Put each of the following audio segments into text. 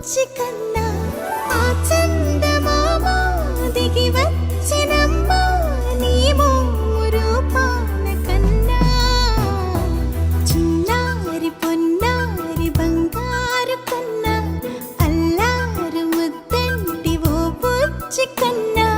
బుచ్చి కన్నా ఆ చందమామ దిగి వచ్చినమ్మ నీ మోము రూపాల కన్నా చిన్నారి పొన్నారి బంగారు కన్నా అల్లారు ముద్దంటి ఓ బుచ్చి కన్నా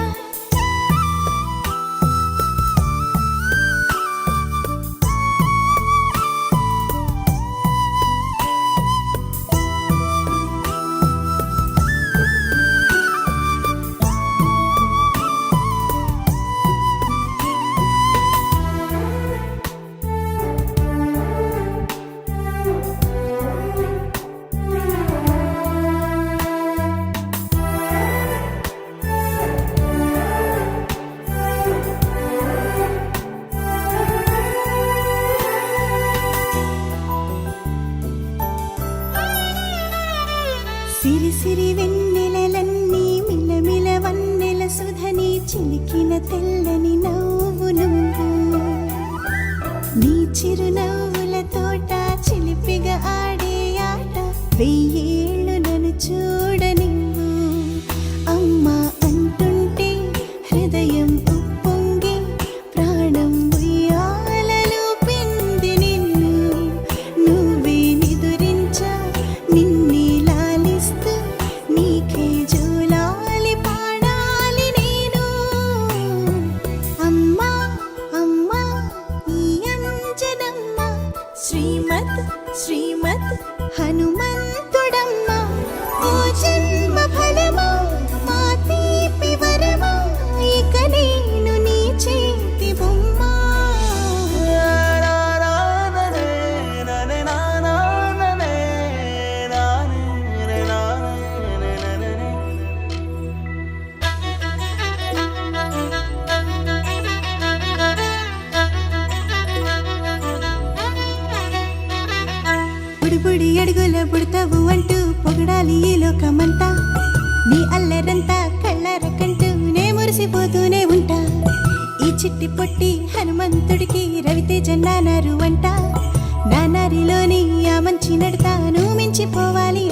సిరి సిరి వెన్నెలలన్నీ మిలమిల వన్నెల సుధని చిలికిన తెల్లని నవ్వు నువ్వు నీ చిరునవ్వుల తోట చిలిపిగా ఆడే ఆట వెయ్యేళ్ళు నన్ను చూడనివ్వు అమ్మా అంటుంటే హృదయం ఉప్పొంగి ప్రాణం ఉయ్యాలలో పిండి నిన్ను నువ్వే నిదురించా నిన్నే నీకే జోలాలి పాడాలి నేను అమ్మా అమ్మా ఈ అంజనమ్మ శ్రీమత్ శ్రీమత్ హనుమంతుడమ్మ ఓ జన్మ ఫలమా మా తీపి వరమా ఇక నేను నీ చేతి బొమ్మ బుడి అడుగుల బుడతావు అంటూ పొగడాలి ఈ లోకమంతా నీ అల్లరంతా కళ్ళారకంటూ నే మురిసిపోతూనే ఉంటా ఈ చిట్టి పొట్టి హనుమంతుడికి రవితేజ నానారు అంట నానారిలోని ఆ మంచి నడతాను మించిపోవాలి